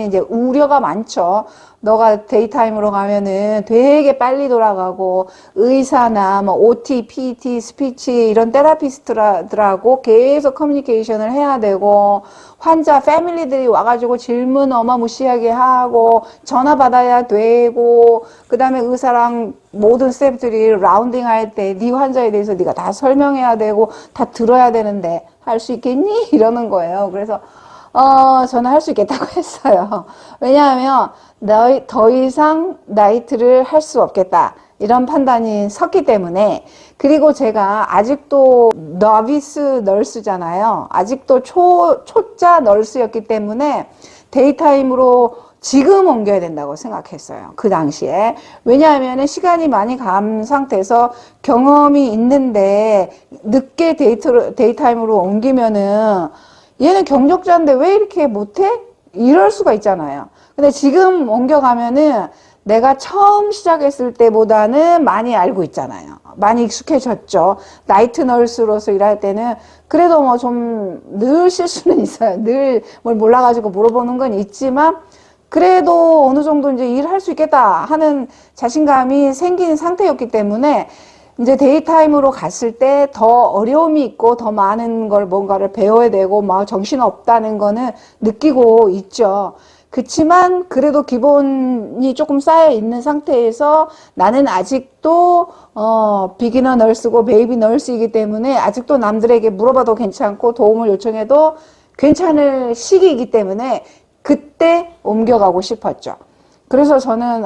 이제 우려가 많죠. 너가 데이타임으로 가면은 되게 빨리 돌아가고 의사나 뭐 OT, PT, 스피치 이런 테라피스트들하고 계속 커뮤니케이션을 해야 되고 환자 패밀리들이 와가지고 질문 어마무시하게 하고 전화 받아야 되고 그다음에 의사랑 모든 스태프들이 라운딩 할 때 네 환자에 대해서 네가 다 설명해야 되고 다 들어야 되는데 할 수 있겠니? 이러는 거예요. 그래서 저는 할 수 있겠다고 했어요. 왜냐하면 더 이상 나이트를 할 수 없겠다. 이런 판단이 섰기 때문에. 그리고 제가 아직도 너비스 널스잖아요. 아직도 초짜 널스였기 때문에 데이타임으로 지금 옮겨야 된다고 생각했어요. 그 당시에. 왜냐하면 시간이 많이 간 상태에서 경험이 있는데 늦게 데이타임으로 옮기면은 얘는 경력자인데 왜 이렇게 못해? 이럴 수가 있잖아요. 근데 지금 옮겨가면은 내가 처음 시작했을 때보다는 많이 알고 있잖아요. 많이 익숙해졌죠. 나이트 널스로서 일할 때는 그래도 뭐 좀 늘 실수는 있어요. 늘 뭘 몰라가지고 물어보는 건 있지만 그래도 어느 정도 이제 일할 수 있겠다 하는 자신감이 생긴 상태였기 때문에 이제 데이타임으로 갔을 때 더 어려움이 있고 더 많은 걸 뭔가를 배워야 되고 막 정신 없다는 거는 느끼고 있죠. 그치만 그래도 기본이 조금 쌓여 있는 상태에서 나는 아직도 비기너 널스고 베이비 널스이기 때문에 아직도 남들에게 물어봐도 괜찮고 도움을 요청해도 괜찮을 시기이기 때문에 그때 옮겨가고 싶었죠. 그래서 저는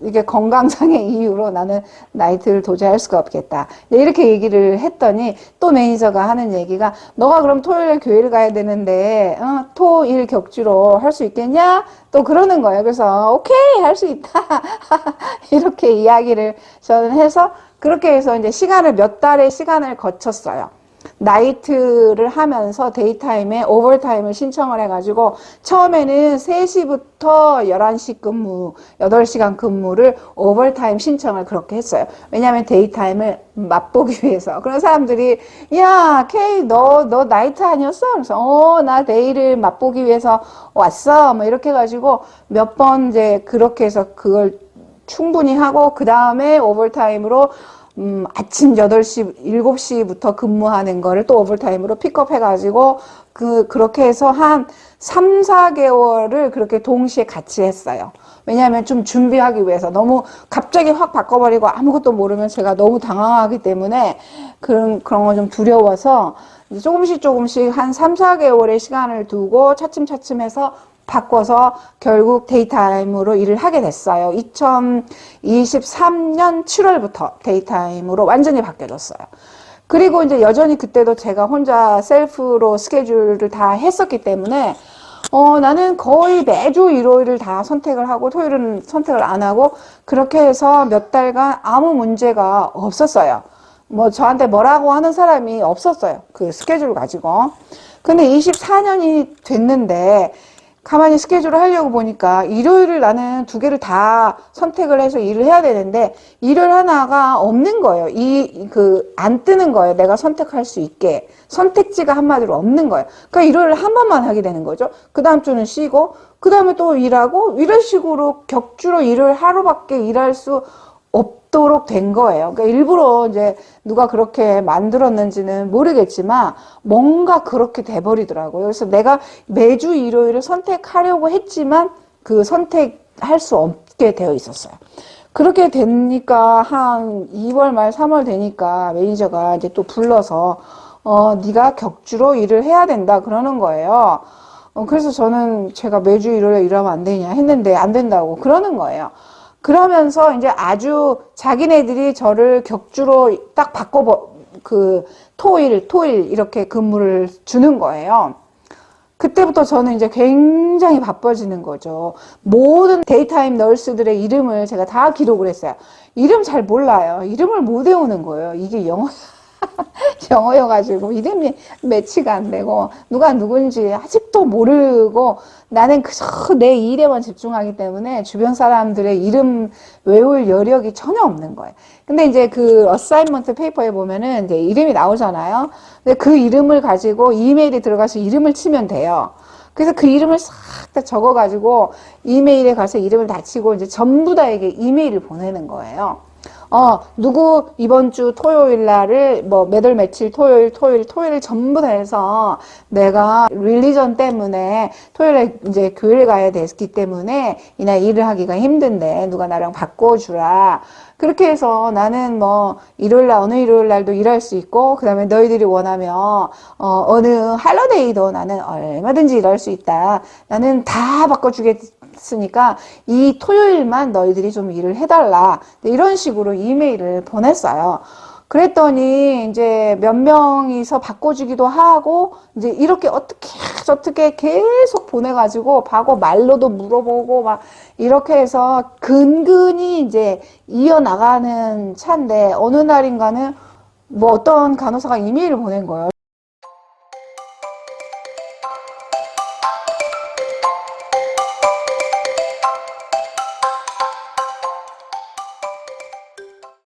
이게 건강상의 이유로 나는 나이트를 도저히 할 수가 없겠다. 이렇게 얘기를 했더니 또 매니저가 하는 얘기가 너가 그럼 토요일에 교회를 가야 되는데 토일 격주로 할 수 있겠냐? 또 그러는 거예요. 그래서 오케이 할 수 있다. 이렇게 이야기를 저는 해서 그렇게 해서 이제 몇 달의 시간을 거쳤어요. 나이트를 하면서 데이타임에 오버타임을 신청을 해가지고 처음에는 3시부터 11시 근무, 8시간 근무를 오버타임 신청을 그렇게 했어요. 왜냐하면 데이타임을 맛보기 위해서. 그런 사람들이 야, 케이 너 나이트 아니었어? 그래서 나 데이를 맛보기 위해서 왔어. 뭐 이렇게 해가지고 몇 번 이제 그렇게 해서 그걸 충분히 하고 그 다음에 오버타임으로 아침 8시, 7시부터 근무하는 거를 또 오버타임으로 픽업해가지고, 그렇게 해서 한 3, 4개월을 그렇게 동시에 같이 했어요. 왜냐하면 좀 준비하기 위해서 너무 갑자기 확 바꿔버리고 아무것도 모르면 제가 너무 당황하기 때문에 그런 거 좀 두려워서 조금씩 한 3, 4개월의 시간을 두고 차츰차츰 해서 바꿔서 결국 데이타임으로 일을 하게 됐어요. 2023년 7월부터 데이타임으로 완전히 바뀌어졌어요. 그리고 이제 여전히 그때도 제가 혼자 셀프로 스케줄을 다 했었기 때문에 나는 거의 매주 일요일을 다 선택을 하고 토요일은 선택을 안 하고 그렇게 해서 몇 달간 아무 문제가 없었어요. 뭐 저한테 뭐라고 하는 사람이 없었어요. 그 스케줄 가지고. 근데 24년이 됐는데 가만히 스케줄을 하려고 보니까 일요일을 나는 2개를 다 선택을 해서 일을 해야 되는데 일요일 하나가 없는 거예요. 안 뜨는 거예요. 내가 선택할 수 있게. 선택지가 한마디로 없는 거예요. 그러니까 일요일 한 번만 하게 되는 거죠. 그 다음 주는 쉬고, 그 다음에 또 일하고, 이런 식으로 격주로 일요일 하루밖에 일할 수 없도록 된 거예요. 그러니까 일부러 이제 누가 그렇게 만들었는지는 모르겠지만 뭔가 그렇게 돼버리더라고요. 그래서 내가 매주 일요일을 선택하려고 했지만 그 선택할 수 없게 되어 있었어요. 그렇게 되니까 한 2월 말 3월 되니까 매니저가 이제 또 불러서 네가 격주로 일을 해야 된다 그러는 거예요. 그래서 저는 제가 매주 일요일에 일하면 안 되냐 했는데 안 된다고 그러는 거예요. 그러면서 이제 아주 자기네들이 저를 격주로 딱 토일 이렇게 근무를 주는 거예요. 그때부터 저는 이제 굉장히 바빠지는 거죠. 모든 데이타임 널스들의 이름을 제가 다 기록을 했어요. 이름 잘 몰라요. 이름을 못 외우는 거예요. 이게 영어여가지고 이름이 매치가 안 되고 누가 누군지 아직도 모르고 나는 그저 내 일에만 집중하기 때문에 주변 사람들의 이름 외울 여력이 전혀 없는 거예요. 근데 이제 그 어사이먼트 페이퍼에 보면은 이제 이름이 나오잖아요. 근데 그 이름을 가지고 이메일이 들어가서 이름을 치면 돼요. 그래서 그 이름을 싹 다 적어가지고 이메일에 가서 이름을 다 치고 이제 전부 다에게 이메일을 보내는 거예요. 누구 이번 주 토요일 날을 뭐 몇 월 며칠 토요일 전부 다 해서 내가 릴리전 때문에 토요일에 이제 교회를 가야 됐기 때문에 이날 일을 하기가 힘든데 누가 나랑 바꿔주라. 그렇게 해서 나는 뭐 어느 일요일 날도 일할 수 있고 그 다음에 너희들이 원하면 어느 할러데이도 나는 얼마든지 일할 수 있다. 나는 다 바꿔주겠으니까 이 토요일만 너희들이 좀 일을 해달라. 이런 식으로 이메일을 보냈어요. 그랬더니 이제 몇 명이서 바꿔주기도 하고 이제 이렇게 어떻게 계속 보내가지고 말로도 물어보고 막 이렇게 해서 근근히 이제 이어나가는 차인데 어느 날인가는 뭐 어떤 간호사가 이메일을 보낸 거예요.